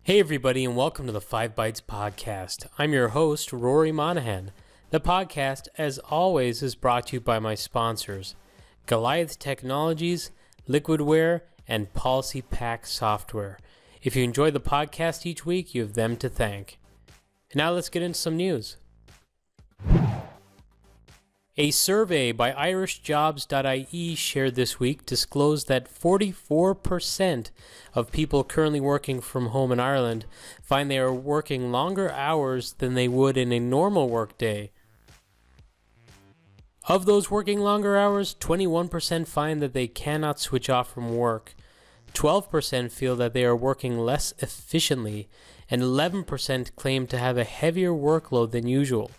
Hey everybody, and welcome to the 5 Bytes Podcast. I'm your host, Rory Monahan. The podcast, as always, is brought to you by my sponsors, Goliath Technologies, Liquidware, and Policy Pack Software. If you enjoy the podcast each week, you have them to thank. Now let's get into some news. A survey by irishjobs.ie shared this week disclosed that 44% of people currently working from home in Ireland find they are working longer hours than they would in a normal workday. Of those working longer hours, 21% find that they cannot switch off from work, 12% feel that they are working less efficiently, and 11% claim to have a heavier workload than usual.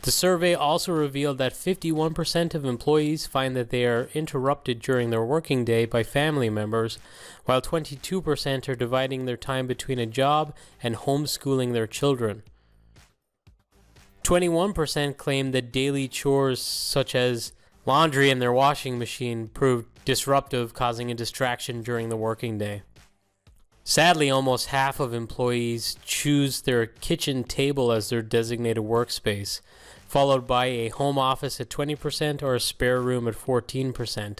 The survey also revealed that 51% of employees find that they are interrupted during their working day by family members, while 22% are dividing their time between a job and homeschooling their children. 21% claim that daily chores such as laundry in their washing machine proved disruptive, causing a distraction during the working day. Sadly, almost half of employees choose their kitchen table as their designated workspace, followed by a home office at 20% or a spare room at 14%.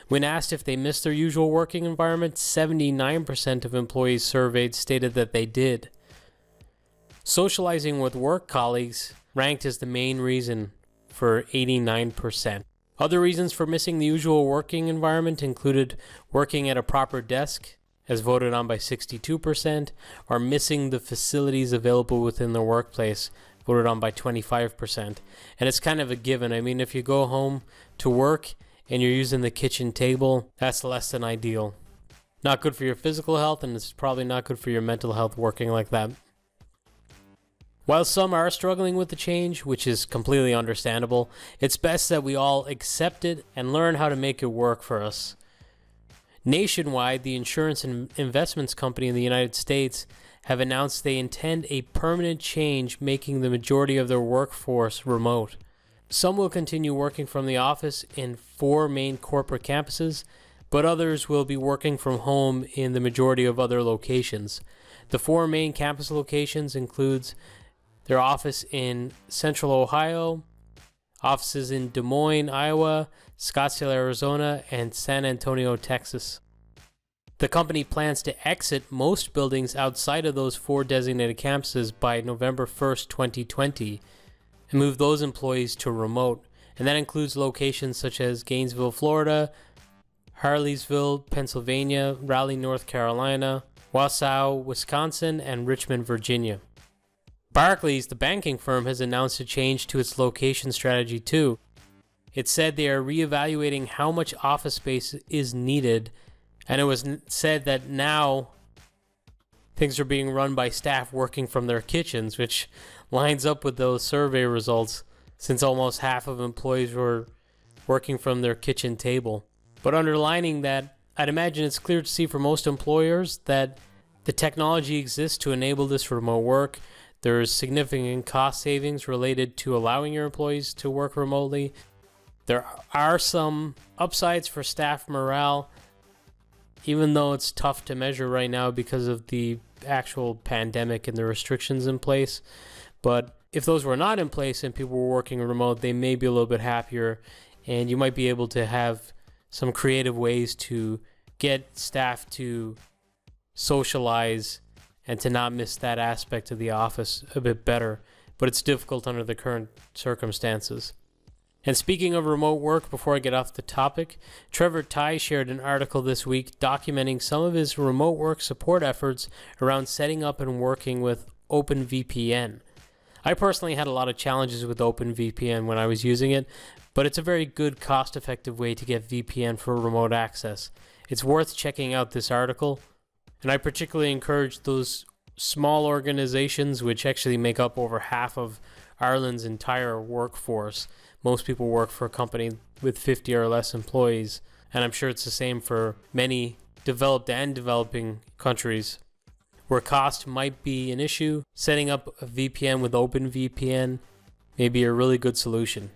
When asked if they miss their usual working environment, 79% of employees surveyed stated that they did. Socializing with work colleagues ranked as the main reason for 89%. Other reasons for missing the usual working environment included working at a proper desk, as voted on by 62%, or missing the facilities available within the workplace, voted on by 25%. And it's kind of a given. I mean, if you go home to work and you're using the kitchen table, that's less than ideal. Not good for your physical health, and it's probably not good for your mental health working like that. While some are struggling with the change, which is completely understandable, it's best that we all accept it and learn how to make it work for us. Nationwide, the insurance and investments company in the United States have announced they intend a permanent change, making the majority of their workforce remote. Some will continue working from the office in 4 main corporate campuses, but others will be working from home in the majority of other locations. The 4 main campus locations includes their office in Central Ohio, offices in Des Moines, Iowa, Scottsdale, Arizona, and San Antonio, Texas. The company plans to exit most buildings outside of those 4 designated campuses by November 1st, 2020, and move those employees to remote. And that includes locations such as Gainesville, Florida, Harleysville, Pennsylvania, Raleigh, North Carolina, Wausau, Wisconsin, and Richmond, Virginia. Barclays, the banking firm, has announced a change to its location strategy too. It said they are reevaluating how much office space is needed, and it was said that now things are being run by staff working from their kitchens, which lines up with those survey results, since almost half of employees were working from their kitchen table. But underlining that, I'd imagine it's clear to see for most employers that the technology exists to enable this remote work. There's significant cost savings related to allowing your employees to work remotely. There are some upsides for staff morale, even though it's tough to measure right now because of the actual pandemic and the restrictions in place. But if those were not in place and people were working remote, they may be a little bit happier, and you might be able to have some creative ways to get staff to socialize and to not miss that aspect of the office a bit better. But it's difficult under the current circumstances. And speaking of remote work, before I get off the topic, Trevor Tai shared an article this week documenting some of his remote work support efforts around setting up and working with OpenVPN. I personally had a lot of challenges with OpenVPN when I was using it, but it's a very good cost-effective way to get VPN for remote access. It's worth checking out this article, and I particularly encourage those small organizations, which actually make up over half of Ireland's entire workforce. Most people work for a company with 50 or less employees, and I'm sure it's the same for many developed and developing countries where cost might be an issue. Setting up a VPN with OpenVPN may be a really good solution.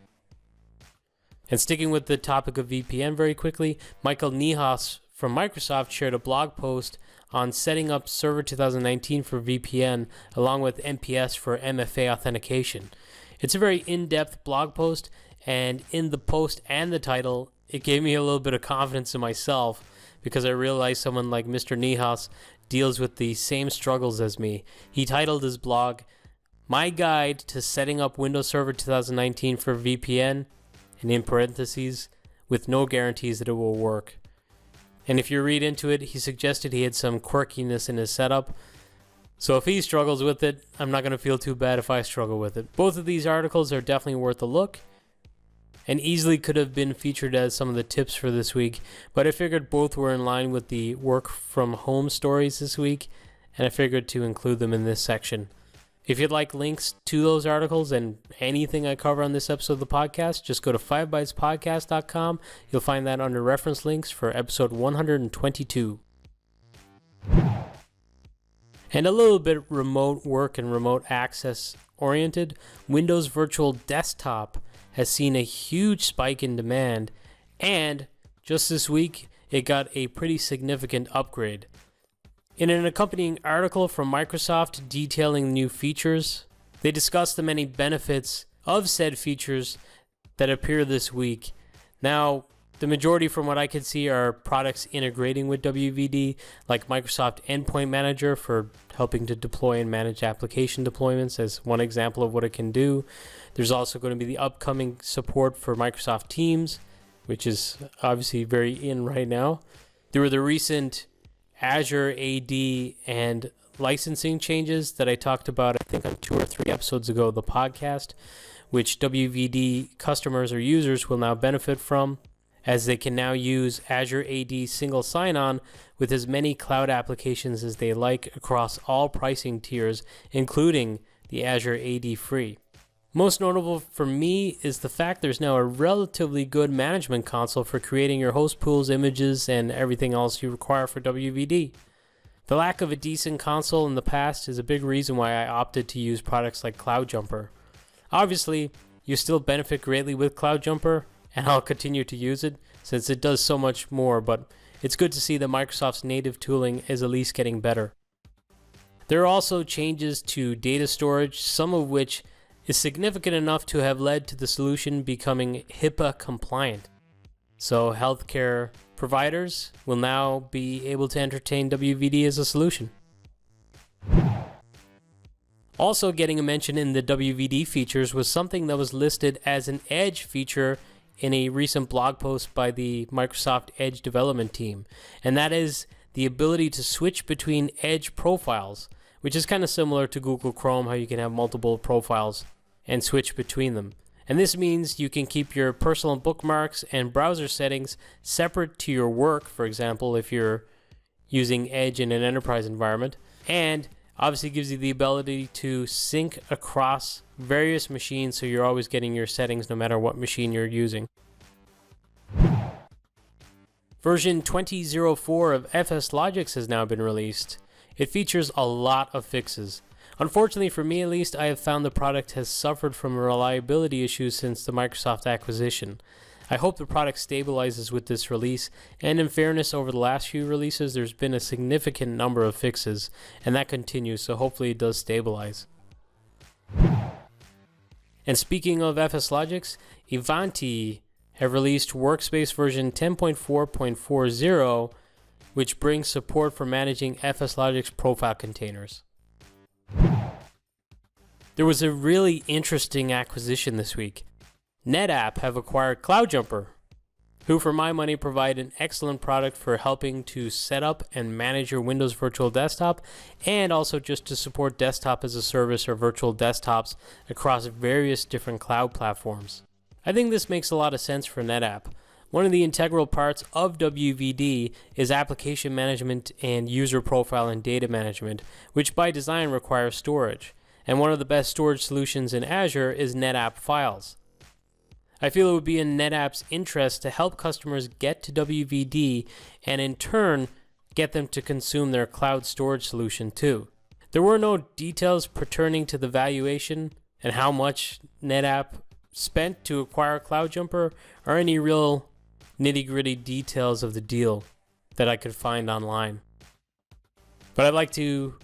And sticking with the topic of VPN very quickly, Michael Niehaus from Microsoft shared a blog post on setting up Server 2019 for VPN along with NPS for MFA authentication. It's a very in-depth blog post, and in the post and the title, it gave me a little bit of confidence in myself because I realized someone like Mr. Nihas deals with the same struggles as me. He titled his blog, "My Guide to Setting Up Windows Server 2019 for VPN," and in parentheses, "with no guarantees that it will work." And if you read into it, he suggested he had some quirkiness in his setup. So if he struggles with it, I'm not going to feel too bad if I struggle with it. Both of these articles are definitely worth a look and easily could have been featured as some of the tips for this week, but I figured both were in line with the work from home stories this week, and I figured to include them in this section. If you'd like links to those articles and anything I cover on this episode of the podcast, just go to 5bytespodcast.com. You'll find that under reference links for episode 122. And a little bit remote work and remote access oriented, Windows Virtual Desktop has seen a huge spike in demand, and just this week it got a pretty significant upgrade. In an accompanying article from Microsoft detailing new features, they discuss the many benefits of said features that appear this week. Now, the majority from what I can see are products integrating with WVD, like Microsoft Endpoint Manager for helping to deploy and manage application deployments as one example of what it can do. There's also going to be the upcoming support for Microsoft Teams, which is obviously very in right now. There were the recent Azure AD and licensing changes that I talked about, I think, on 2 or 3 episodes ago of the podcast, which WVD customers or users will now benefit from, as they can now use Azure AD single sign-on with as many cloud applications as they like across all pricing tiers, including the Azure AD free. Most notable for me is the fact there's now a relatively good management console for creating your host pools, images, and everything else you require for WVD. The lack of a decent console in the past is a big reason why I opted to use products like CloudJumper. Obviously, you still benefit greatly with CloudJumper, and I'll continue to use it since it does so much more, but it's good to see that Microsoft's native tooling is at least getting better. There are also changes to data storage, some of which is significant enough to have led to the solution becoming HIPAA compliant. So healthcare providers will now be able to entertain WVD as a solution. Also getting a mention in the WVD features was something that was listed as an Edge feature in a recent blog post by the Microsoft Edge development team, and that is the ability to switch between Edge profiles, which is kind of similar to Google Chrome, how you can have multiple profiles and switch between them. And this means you can keep your personal bookmarks and browser settings separate to your work, for example, if you're using Edge in an enterprise environment, and obviously gives you the ability to sync across various machines so you're always getting your settings no matter what machine you're using. Version 20.04 of FSLogix has now been released. It features a lot of fixes. Unfortunately for me at least, I have found the product has suffered from reliability issues since the Microsoft acquisition. I hope the product stabilizes with this release, and in fairness, over the last few releases there's been a significant number of fixes, and that continues, so hopefully it does stabilize. And speaking of FSLogix, Ivanti have released Workspace version 10.4.40, which brings support for managing FSLogix profile containers. There was a really interesting acquisition this week. NetApp have acquired CloudJumper, who for my money provide an excellent product for helping to set up and manage your Windows Virtual Desktop, and also just to support desktop as a service or virtual desktops across various different cloud platforms. I think this makes a lot of sense for NetApp. One of the integral parts of WVD is application management and user profile and data management, which by design requires storage. And one of the best storage solutions in Azure is NetApp Files. I feel it would be in NetApp's interest to help customers get to WVD and in turn get them to consume their cloud storage solution too. There were no details pertaining to the valuation and how much NetApp spent to acquire CloudJumper or any real nitty-gritty details of the deal. that I could find online. But I'd like to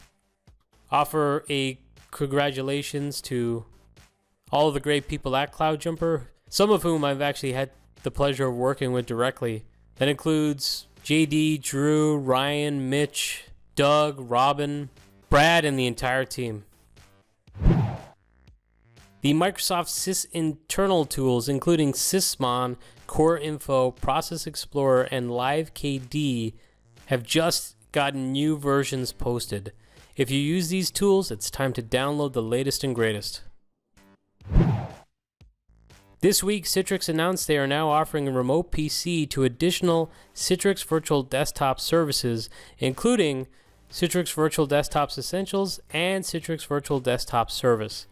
offer a congratulations to all of the great people at CloudJumper, some of whom I've actually had the pleasure of working with directly. That includes JD, Drew, Ryan, Mitch, Doug, Robin, Brad, and the entire team. The Microsoft SysInternal tools, including Sysmon, Core Info, Process Explorer, and LiveKD, have just gotten new versions posted. If you use these tools, it's time to download the latest and greatest. This week, Citrix announced they are now offering a RemotePC to additional Citrix Virtual Desktop services, including Citrix Virtual Desktop's Essentials and Citrix Virtual Desktop Service.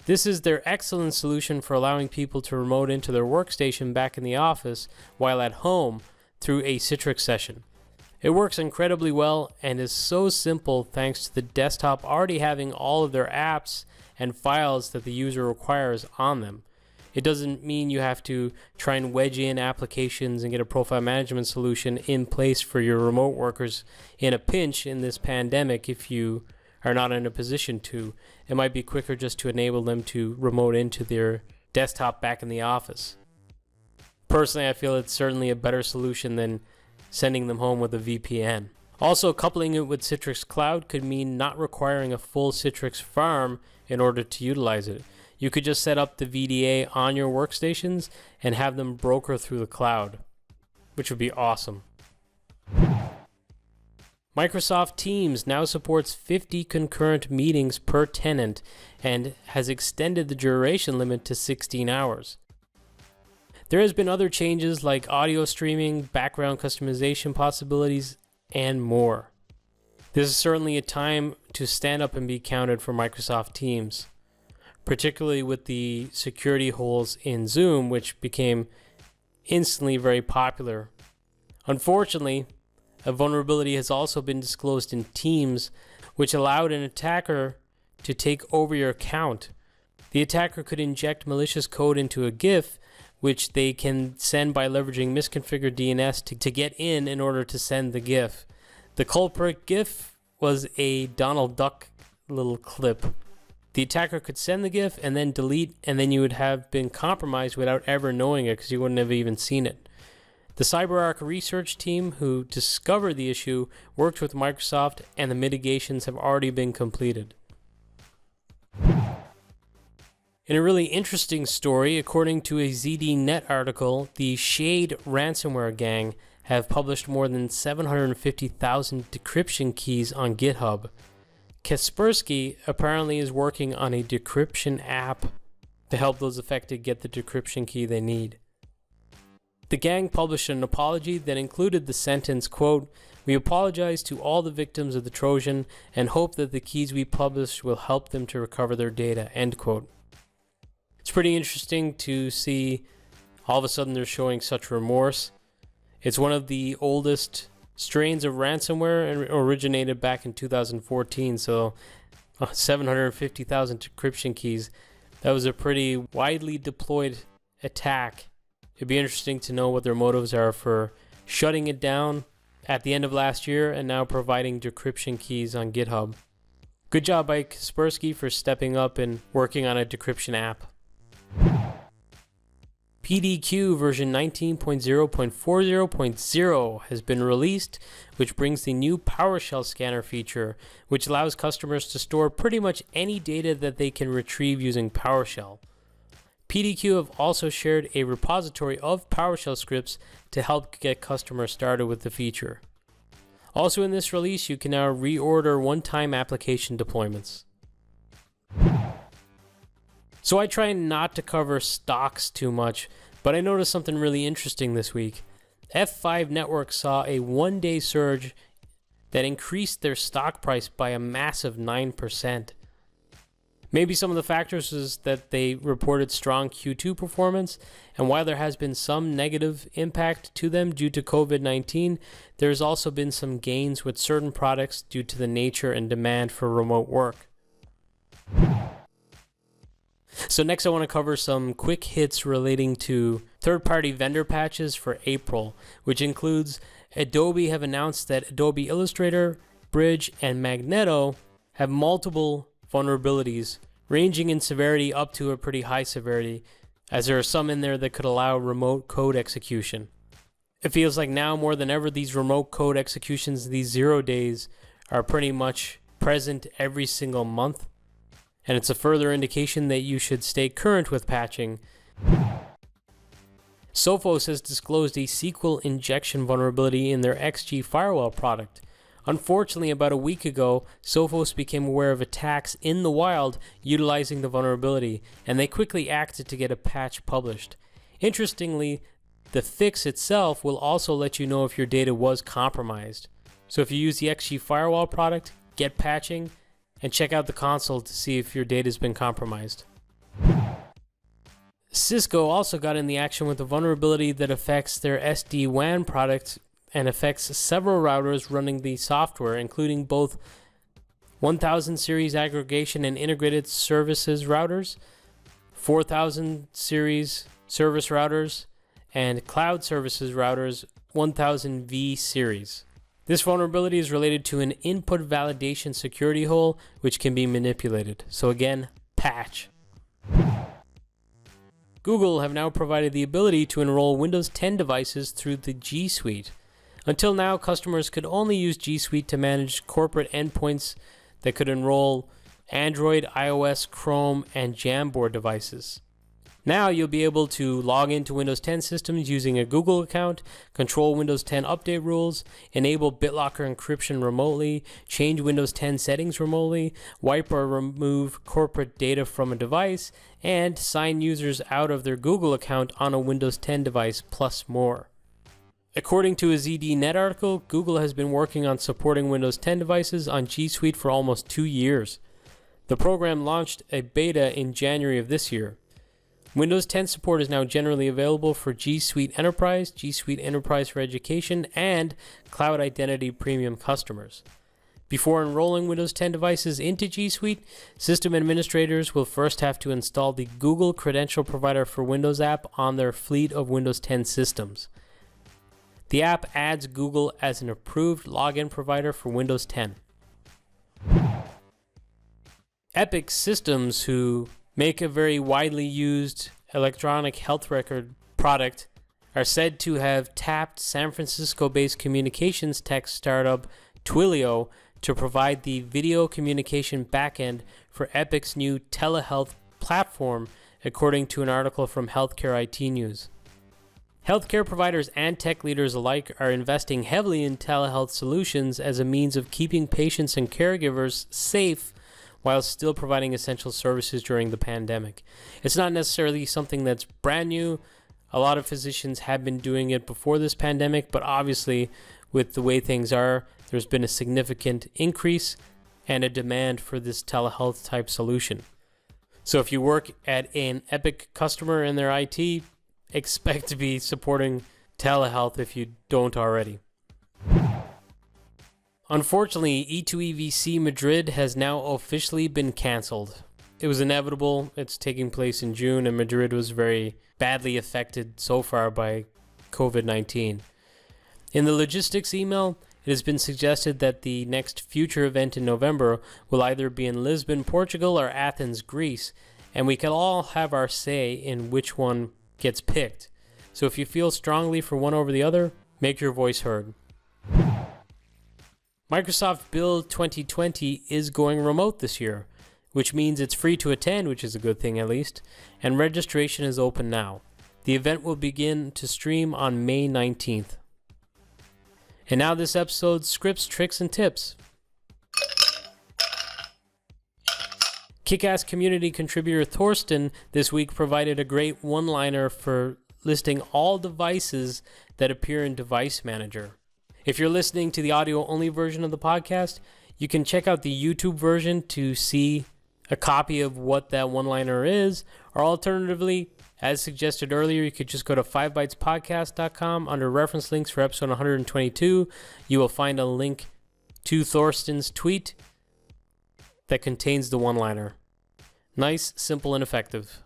This is their excellent solution for allowing people to remote into their workstation back in the office while at home through a Citrix session. It works incredibly well and is so simple thanks to the desktop already having all of their apps and files that the user requires on them. It doesn't mean you have to try and wedge in applications and get a profile management solution in place for your remote workers in a pinch in this pandemic if you are not in a position to. It might be quicker just to enable them to remote into their desktop back in the office. Personally, I feel it's certainly a better solution than sending them home with a VPN. Also, coupling it with Citrix Cloud could mean not requiring a full Citrix farm in order to utilize it. You could just set up the VDA on your workstations and have them broker through the cloud, which would be awesome. Microsoft Teams now supports 50 concurrent meetings per tenant and has extended the duration limit to 16 hours. There has been other changes like audio streaming, background customization possibilities, and more. This is certainly a time to stand up and be counted for Microsoft Teams, particularly with the security holes in Zoom, which became instantly very popular. Unfortunately, a vulnerability has also been disclosed in Teams, which allowed an attacker to take over your account. The attacker could inject malicious code into a GIF, which they can send by leveraging misconfigured DNS to get in order to send the GIF. The culprit GIF was a Donald Duck little clip. The attacker could send the GIF and then delete, and then you would have been compromised without ever knowing it because you wouldn't have even seen it. The CyberArk research team who discovered the issue worked with Microsoft, and the mitigations have already been completed. In a really interesting story, according to a ZDNet article, the Shade ransomware gang have published more than 750,000 decryption keys on GitHub. Kaspersky apparently is working on a decryption app to help those affected get the decryption key they need. The gang published an apology that included the sentence, quote, "We apologize to all the victims of the Trojan and hope that the keys we published will help them to recover their data," end quote. It's pretty interesting to see all of a sudden they're showing such remorse. It's one of the oldest strains of ransomware and originated back in 2014, so 750,000 decryption keys. That was a pretty widely deployed attack. It'd be interesting to know what their motives are for shutting it down at the end of last year and now providing decryption keys on GitHub. Good job by Kaspersky for stepping up and working on a decryption app. PDQ version 19.0.40.0 has been released, which brings the new PowerShell scanner feature, which allows customers to store pretty much any data that they can retrieve using PowerShell. PDQ have also shared a repository of PowerShell scripts to help get customers started with the feature. Also in this release, you can now reorder one-time application deployments. So I try not to cover stocks too much, but I noticed something really interesting this week. F5 Network saw a one-day surge that increased their stock price by a massive 9%. Maybe some of the factors is that they reported strong Q2 performance, and while there has been some negative impact to them due to COVID-19, there's also been some gains with certain products due to the nature and demand for remote work. So next I want to cover some quick hits relating to third-party vendor patches for April, which includes Adobe have announced that Adobe Illustrator, Bridge, and Magneto have multiple vulnerabilities ranging in severity up to a pretty high severity, as there are some in there that could allow remote code execution. It feels like now more than ever these remote code executions, these 0 days, are pretty much present every single month, and it's a further indication that you should stay current with patching. Sophos has disclosed a SQL injection vulnerability in their XG firewall product. Unfortunately, about a week ago, Sophos became aware of attacks in the wild utilizing the vulnerability, and they quickly acted to get a patch published. Interestingly, the fix itself will also let you know if your data was compromised. So if you use the XG firewall product, get patching, and check out the console to see if your data has been compromised. Cisco also got in the action with a vulnerability that affects their SD-WAN product and affects several routers running the software, including both 1000 series aggregation and integrated services routers, 4000 series service routers, and cloud services routers 1000V series. This vulnerability is related to an input validation security hole which can be manipulated. So again, patch. Google have now provided the ability to enroll Windows 10 devices through the G Suite. Until now, customers could only use G Suite to manage corporate endpoints that could enroll Android, iOS, Chrome, and Jamboard devices. Now you'll be able to log into Windows 10 systems using a Google account, control Windows 10 update rules, enable BitLocker encryption remotely, change Windows 10 settings remotely, wipe or remove corporate data from a device, and sign users out of their Google account on a Windows 10 device, plus more. According to a ZDNet article, Google has been working on supporting Windows 10 devices on G Suite for almost 2 years. The program launched a beta in January of this year. Windows 10 support is now generally available for G Suite Enterprise, G Suite Enterprise for Education, and Cloud Identity Premium customers. Before enrolling Windows 10 devices into G Suite, system administrators will first have to install the Google Credential Provider for Windows app on their fleet of Windows 10 systems. The app adds Google as an approved login provider for Windows 10. Epic Systems, who make a very widely used electronic health record product, are said to have tapped San Francisco-based communications tech startup Twilio to provide the video communication backend for Epic's new Telehealth platform, according to an article from Healthcare IT News. Healthcare providers and tech leaders alike are investing heavily in telehealth solutions as a means of keeping patients and caregivers safe while still providing essential services during the pandemic. It's not necessarily something that's brand new. A lot of physicians have been doing it before this pandemic, but obviously with the way things are, there's been a significant increase and a demand for this telehealth type solution. So if you work at an Epic customer in their IT, expect to be supporting telehealth if you don't already. Unfortunately, E2EVC Madrid has now officially been cancelled. It was inevitable. It's taking place in June, and Madrid was very badly affected so far by COVID-19. In the logistics email, it has been suggested that the next future event in November will either be in Lisbon, Portugal, or Athens, Greece, and we can all have our say in which one gets picked. So if you feel strongly for one over the other, make your voice heard. Microsoft Build 2020 is going remote this year, which means it's free to attend, which is a good thing at least, and registration is open now. The event will begin to stream on May 19th. And now this episode's scripts, tricks, and tips. Kick-ass community contributor Thorsten this week provided a great one-liner for listing all devices that appear in Device Manager. If you're listening to the audio-only version of the podcast, you can check out the YouTube version to see a copy of what that one-liner is, or alternatively, as suggested earlier, you could just go to 5bytespodcast.com under reference links for episode 122. You will find a link to Thorsten's tweet that contains the one-liner. Nice, simple, and effective.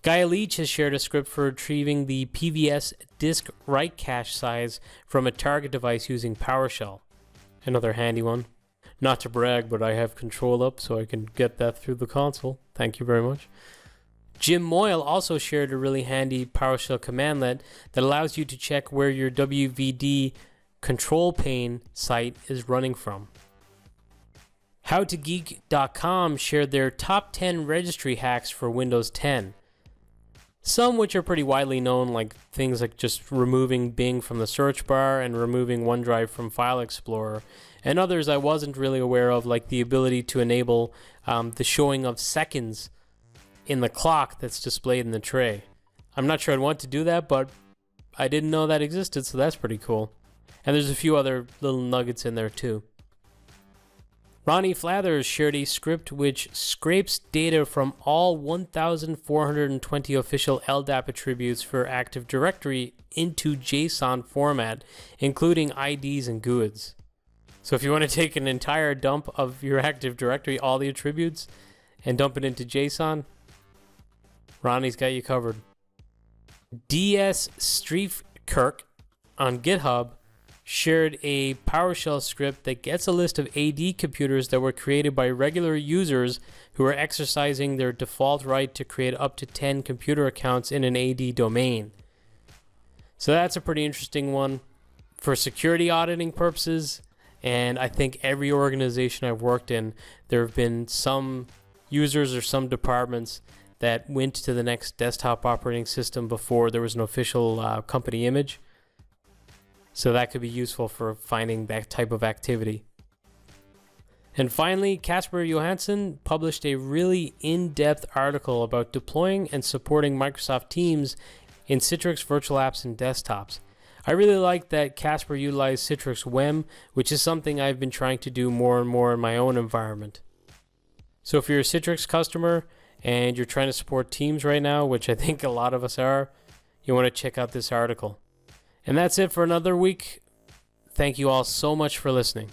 Guy Leach has shared a script for retrieving the PVS disk write cache size from a target device using PowerShell. Another handy one. Not to brag, but I have control up so I can get that through the console. Thank you very much. Jim Moyle also shared a really handy PowerShell commandlet that allows you to check where your WVD control pane site is running from. HowToGeek.com shared their top 10 registry hacks for Windows 10. Some which are pretty widely known, like things like just removing Bing from the search bar and removing OneDrive from File Explorer, and others I wasn't really aware of, like the ability to enable the showing of seconds in the clock that's displayed in the tray. I'm not sure I'd want to do that, but I didn't know that existed, so that's pretty cool. And there's a few other little nuggets in there too. Ronnie Flathers shared a script which scrapes data from all 1,420 official LDAP attributes for Active Directory into JSON format, including IDs and GUIDs. So if you want to take an entire dump of your Active Directory, all the attributes, and dump it into JSON, Ronnie's got you covered. DS Streefkirk on GitHub shared a PowerShell script that gets a list of AD computers that were created by regular users who are exercising their default right to create up to 10 computer accounts in an AD domain. So that's a pretty interesting one for security auditing purposes, and I think every organization I've worked in, there have been some users or some departments that went to the next desktop operating system before there was an official company image. So that could be useful for finding that type of activity. And finally, Casper Johansson published a really in-depth article about deploying and supporting Microsoft Teams in Citrix virtual apps and desktops. I really like that Casper utilized Citrix WEM, which is something I've been trying to do more and more in my own environment. So if you're a Citrix customer and you're trying to support Teams right now, which I think a lot of us are, you want to check out this article. And that's it for another week. Thank you all so much for listening.